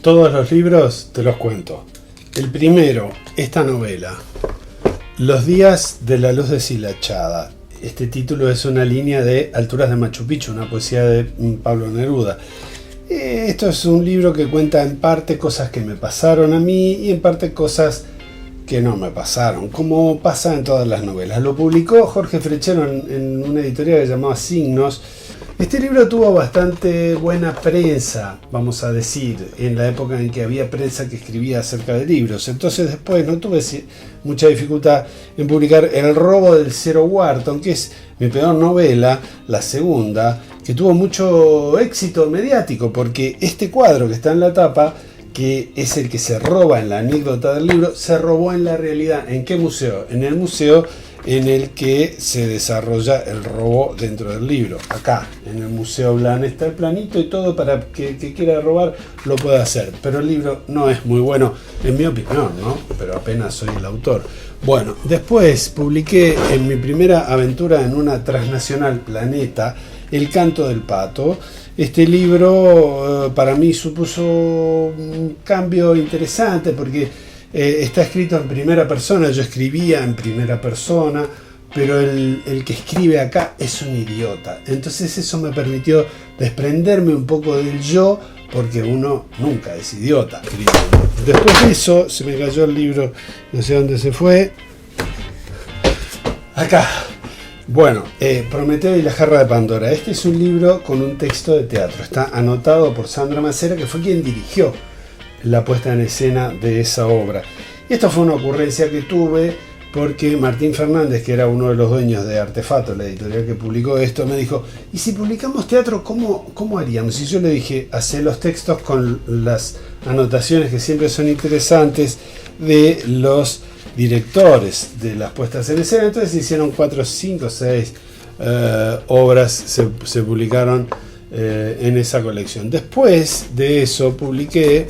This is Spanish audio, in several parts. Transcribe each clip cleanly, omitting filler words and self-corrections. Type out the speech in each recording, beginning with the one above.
Todos los libros te los cuento. El primero, esta novela, Los días de la luz deshilachada. Este título es una línea de Alturas de Machu Picchu, una poesía de Pablo Neruda. Esto es un libro que cuenta en parte cosas que me pasaron a mí y en parte cosas que no me pasaron, como pasa en todas las novelas. Lo publicó Jorge Frechero en una editorial que se llamaba Signos. Este libro tuvo bastante buena prensa, vamos a decir, en la época en que había prensa que escribía acerca de libros. Entonces después no tuve mucha dificultad en publicar El robo del Cero Wharton, que es mi peor novela, la segunda, que tuvo mucho éxito mediático, porque este cuadro que está en la tapa, que es el que se roba en la anécdota del libro, se robó en la realidad. ¿En qué museo? En el museo en el que se desarrolla el robo dentro del libro. Acá, en el Museo Blan, está el planito y todo para que quiera robar lo pueda hacer. Pero el libro no es muy bueno, en mi opinión, ¿no? Pero apenas soy el autor. Bueno, después publiqué en mi primera aventura en una transnacional, Planeta, El canto del pato. Este libro para mí supuso un cambio interesante porque está escrito en primera persona. Yo escribía en primera persona, pero el que escribe acá es un idiota. Entonces eso me permitió desprenderme un poco del yo, porque uno nunca es idiota escribiendo. Después de eso se me cayó el libro, no sé dónde se fue. Acá. Bueno, Prometeo y la jarra de Pandora. Este es un libro con un texto de teatro. Está anotado por Sandra Macera, que fue quien dirigió la puesta en escena de esa obra. Y esto fue una ocurrencia que tuve porque Martín Fernández, que era uno de los dueños de Artefato, la editorial que publicó esto, me dijo: ¿y si publicamos teatro, cómo haríamos? Y yo le dije: hacé los textos con las anotaciones, que siempre son interesantes, de los directores de las puestas en escena. Entonces se hicieron 4, 5, 6 obras, se publicaron en esa colección. Después de eso publiqué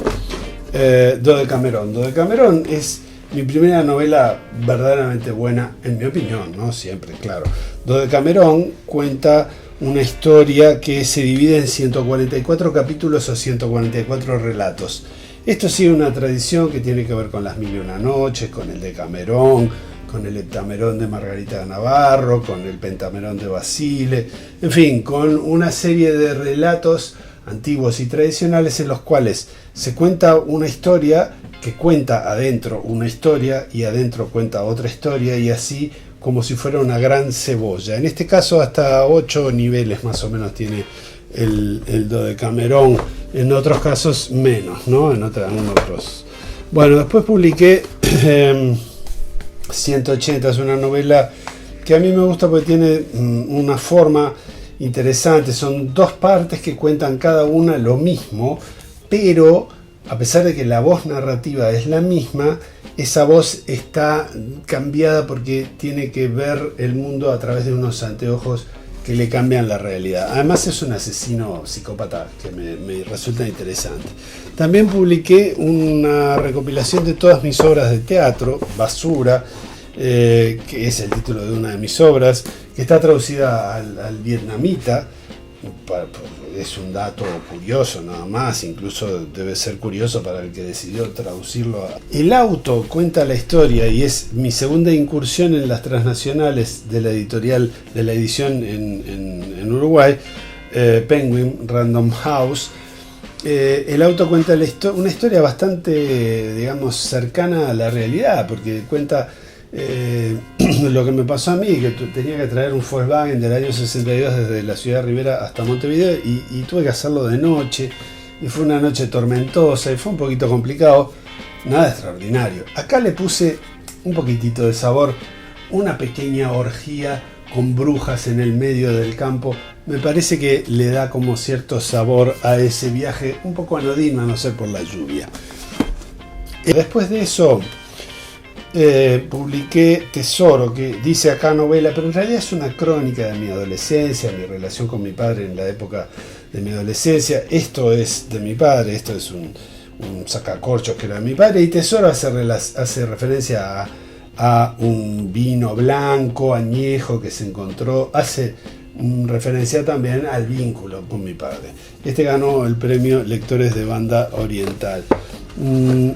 Dodecamerón. Dodecamerón es mi primera novela verdaderamente buena, en mi opinión, ¿no? Siempre, claro. Dodecamerón cuenta una historia que se divide en 144 capítulos o 144 relatos. Esto sigue una tradición que tiene que ver con las Mil y una Noches, con el Decamerón, con el Heptamerón de Margarita de Navarro, con el Pentamerón de Basile, en fin, con una serie de relatos antiguos y tradicionales en los cuales se cuenta una historia que cuenta adentro una historia y adentro cuenta otra historia, y así como si fuera una gran cebolla. En este caso hasta 8 niveles más o menos tiene el Dodecamerón, en otros casos menos, ¿no? En otros. Bueno, después publiqué 180, es una novela que a mí me gusta porque tiene una forma interesante. Son 2 partes que cuentan cada una lo mismo, pero a pesar de que la voz narrativa es la misma, esa voz está cambiada porque tiene que ver el mundo a través de unos anteojos que le cambian la realidad. Además es un asesino psicópata que me resulta interesante. También publiqué una recopilación de todas mis obras de teatro, Basura, que es el título de una de mis obras, que está traducida al vietnamita. Es un dato curioso nada más, incluso debe ser curioso para el que decidió traducirlo. El auto cuenta la historia y es mi segunda incursión en las transnacionales de la editorial, de la edición en Uruguay, Penguin Random House. El auto cuenta una historia bastante, digamos, cercana a la realidad, porque cuenta lo que me pasó a mí, que tenía que traer un Volkswagen del año 62 desde la ciudad de Rivera hasta Montevideo, y tuve que hacerlo de noche, y fue una noche tormentosa y fue un poquito complicado. Nada extraordinario. Acá le puse un poquitito de sabor, una pequeña orgía con brujas en el medio del campo. Me parece que le da como cierto sabor a ese viaje, un poco anodino a no ser por la lluvia. Después de eso publiqué Tesoro, que dice acá novela, pero en realidad es una crónica de mi adolescencia, mi relación con mi padre en la época de mi adolescencia. Esto es de mi padre, esto es un sacacorchos que era de mi padre, y Tesoro hace referencia a un vino blanco, añejo, que se encontró hace referencia también al vínculo con mi padre. Este ganó el premio Lectores de Banda Oriental.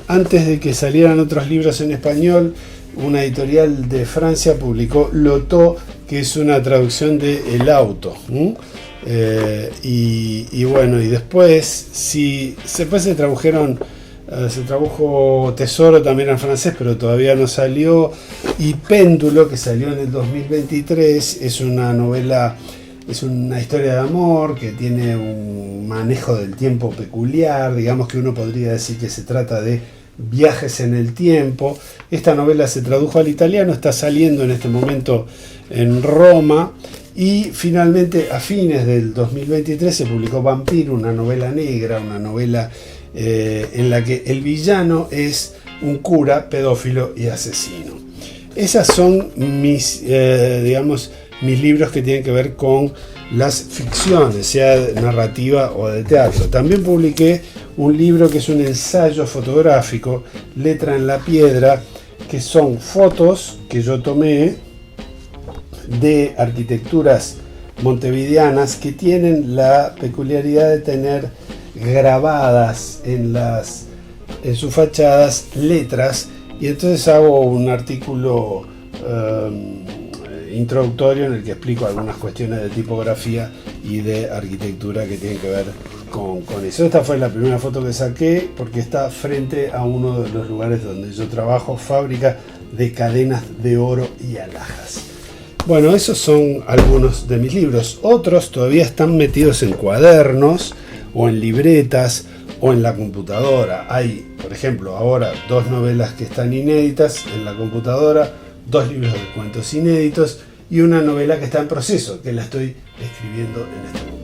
Antes de que salieran otros libros en español, una editorial de Francia publicó Loto, que es una traducción de El Auto. Y bueno, y después se tradujo Tesoro también al francés, pero todavía no salió. Y Péndulo, que salió en el 2023, es una novela, es una historia de amor que tiene un manejo del tiempo peculiar. Digamos que uno podría decir que se trata de viajes en el tiempo. Esta novela se tradujo al italiano, está saliendo en este momento en Roma. Y finalmente, a fines del 2023, se publicó Vampiro, una novela negra, una novela en la que el villano es un cura pedófilo y asesino. Esas son mis libros que tienen que ver con las ficciones, sea narrativa o de teatro. También publiqué un libro que es un ensayo fotográfico, Letra en la Piedra, que son fotos que yo tomé de arquitecturas montevideanas que tienen la peculiaridad de tener grabadas en sus fachadas letras, y entonces hago un artículo introductorio en el que explico algunas cuestiones de tipografía y de arquitectura que tienen que ver con eso. Esta fue la primera foto que saqué porque está frente a uno de los lugares donde yo trabajo, fábrica de cadenas de oro y alhajas. Bueno, esos son algunos de mis libros. Otros todavía están metidos en cuadernos o en libretas o en la computadora. Hay, por ejemplo, ahora 2 novelas que están inéditas en la computadora, 2 libros de cuentos inéditos y una novela que está en proceso, que la estoy escribiendo en este momento.